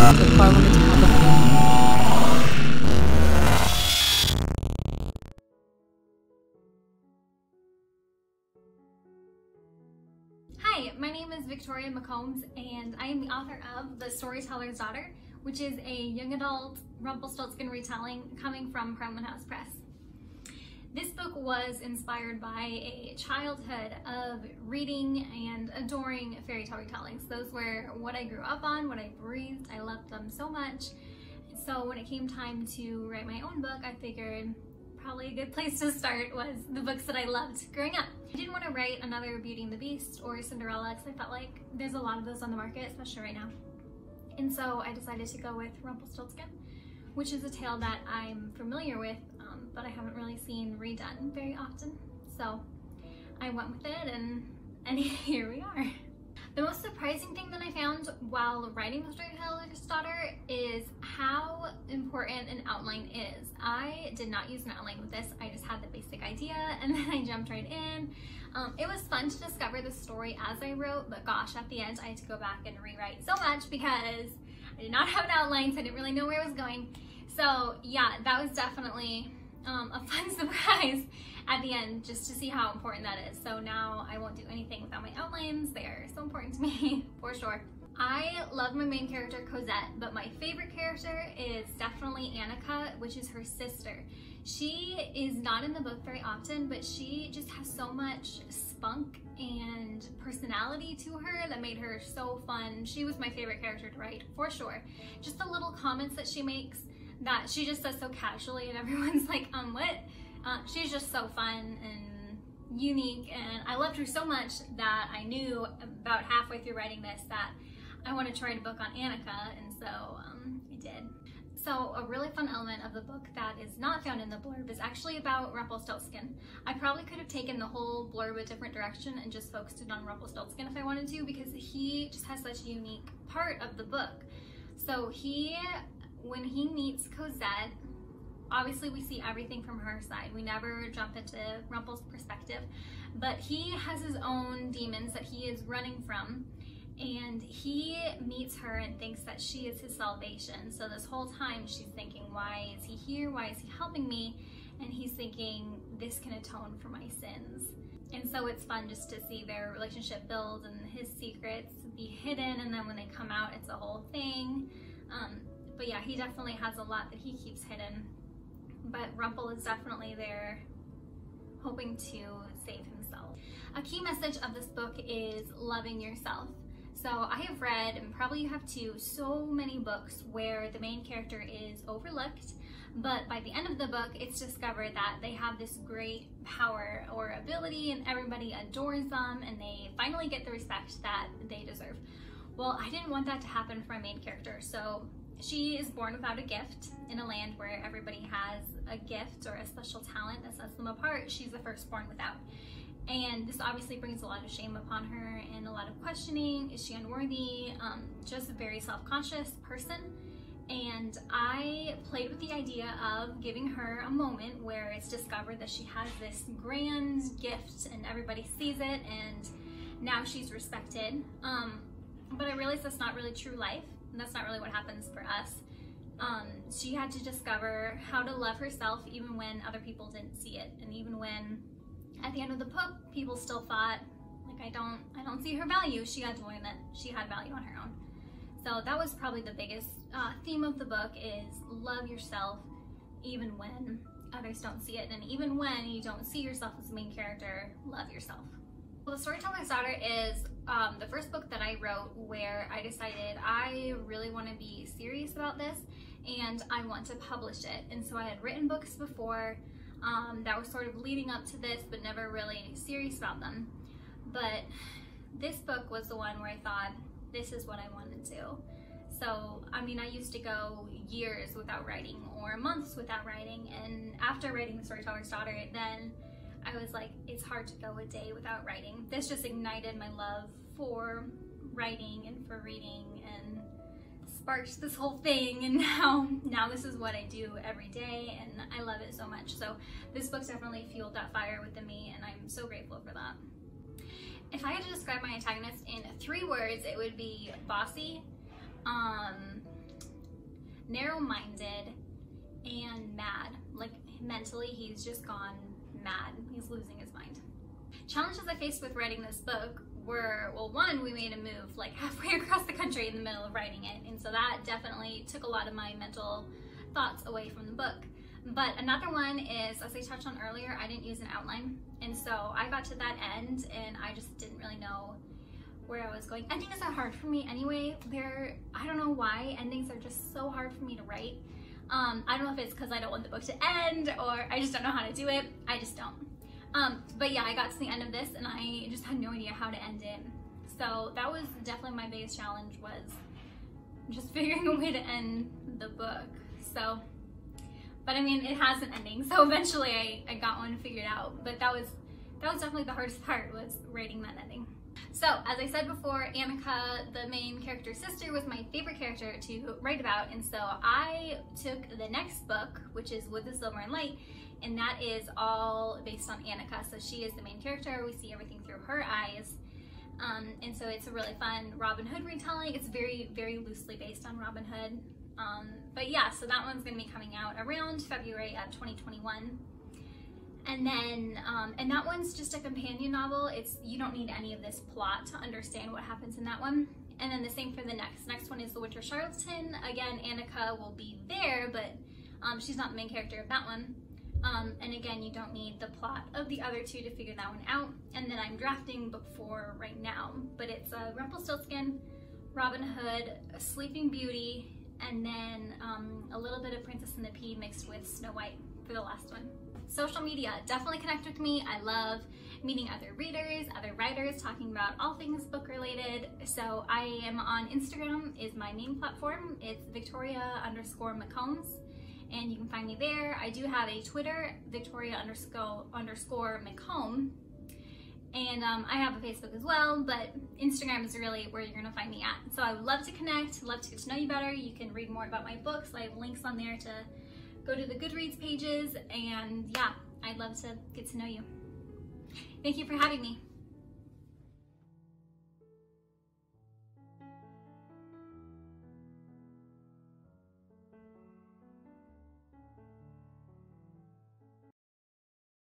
of the Parliament Hi, my name is Victoria McCombs, and I am the author of The Storyteller's Daughter, which is a young adult Rumpelstiltskin retelling coming from Parliament House Press. This book was inspired by a childhood of reading and adoring fairy tale retellings. Those were what I grew up on, what I breathed. I loved them so much. So when it came time to write my own book, I figured probably a good place to start was the books that I loved growing up. I didn't want to write another Beauty and the Beast or Cinderella because I felt like there's a lot of those on the market, especially right now. And so I decided to go with Rumpelstiltskin, which is a tale that I'm familiar with, but I haven't really seen redone very often. So I went with it, and here we are. The most surprising thing that I found while writing The Storyteller's Daughter is how important an outline is. I did not use an outline with this. I just had the basic idea and then I jumped right in. It was fun to discover the story as I wrote, but gosh, at the end I had to go back and rewrite so much because I did not have an outline, so I didn't really know where I was going. So yeah, that was definitely a fun surprise at the end, just to see how important that is. So now I won't do anything without my outlines. They are so important to me, for sure. I love my main character, Cosette, but my favorite character is definitely Annika, which is her sister. She is not in the book very often, but she just has so much spunk and personality to her that made her so fun. She was my favorite character to write, for sure. Just the little comments that she makes that she just says so casually and everyone's like, what? She's just so fun and unique, and I loved her so much that I knew about halfway through writing this that I wanted to write a book on Annika, and so I did. So a really fun element of the book that is not found in the blurb is actually about Rumpelstiltskin. I probably could have taken the whole blurb a different direction and just focused it on Rumpelstiltskin if I wanted to, because he just has such a unique part of the book. So when he meets Cosette, obviously we see everything from her side. We never jump into Rumpel's perspective, but he has his own demons that he is running from, and he meets her and thinks that she is his salvation. So this whole time she's thinking, why is he here? Why is he helping me? And he's thinking, this can atone for my sins. And so it's fun just to see their relationship build and his secrets be hidden, and then when they come out, it's a whole thing. But yeah, he definitely has a lot that he keeps hidden. But Rumpel is definitely there hoping to save himself. A key message of this book is loving yourself. So I have read, and probably you have too, so many books where the main character is overlooked, but by the end of the book it's discovered that they have this great power or ability and everybody adores them and they finally get the respect that they deserve. Well, I didn't want that to happen for my main character, so she is born without a gift in a land where everybody has a gift or a special talent that sets them apart. She's the firstborn without. And this obviously brings a lot of shame upon her and a lot of questioning. Is she unworthy? Just a very self-conscious person. And I played with the idea of giving her a moment where it's discovered that she has this grand gift and everybody sees it and now she's respected. But I realized that's not really true life. And that's not really what happens for us. She had to discover how to love herself even when other people didn't see it, and even when at the end of the book people still thought, like, I don't see her value. She had to learn that she had value on her own. So that was probably the biggest theme of the book, is love yourself even when others don't see it, and even when you don't see yourself as the main character, love yourself. Well, The Storyteller's Daughter is the first book that I wrote where I decided I really want to be serious about this and I want to publish it. And so I had written books before that were sort of leading up to this, but never really serious about them. But this book was the one where I thought, this is what I wanted to. So, I mean, I used to go years without writing or months without writing, and after writing The Storyteller's Daughter, then I was like, it's hard to go a day without writing. This just ignited my love for writing and for reading and sparked this whole thing, and now this is what I do every day and I love it so much. So this book definitely fueled that fire within me, and I'm so grateful for that. If I had to describe my antagonist in 3 words, it would be bossy, narrow-minded, and mad. Like mentally, he's just gone mad. He's losing his mind. Challenges I faced with writing this book were, well, one, we made a move like halfway across the country in the middle of writing it, and so that definitely took a lot of my mental thoughts away from the book. But another one is, as I touched on earlier, I didn't use an outline, and so I got to that end and I just didn't really know where I was going. Endings are hard for me anyway. I don't know why endings are just so hard for me to write. I don't know if it's because I don't want the book to end or I just don't know how to do it. I just don't. But yeah, I got to the end of this and I just had no idea how to end it. So that was definitely my biggest challenge, was just figuring a way to end the book. So, but I mean, it has an ending, so eventually I got one figured out. But that was definitely the hardest part, was writing that ending. So, as I said before, Annika, the main character's sister, was my favorite character to write about, and so I took the next book, which is Wood, the Silver, and Light, and that is all based on Annika. So she is the main character. We see everything through her eyes, and so it's a really fun Robin Hood retelling. It's very, very loosely based on Robin Hood. But yeah, so that one's going to be coming out around February of 2021. And then, and that one's just a companion novel. You don't need any of this plot to understand what happens in that one. And then the same for the next one is The Winter Charlatan. Again, Annika will be there, but she's not the main character of that one. And again, you don't need the plot of the other two to figure that one out. And then I'm drafting book 4 right now, but it's Rumpelstiltskin, Robin Hood, Sleeping Beauty, and then a little bit of Princess and the Pea mixed with Snow White for the last one. Social media, definitely connect with me. I love meeting other readers, other writers, talking about all things book related. So I am on Instagram, is my main platform. It's Victoria_McCombs, and you can find me there. I do have a Twitter, Victoria_McComb, and I have a Facebook as well, but Instagram is really where you're gonna find me at. So I would love to connect, love to get to know you better. You can read more about my books. I have links on there to go to the Goodreads pages, and yeah, I'd love to get to know you. Thank you for having me.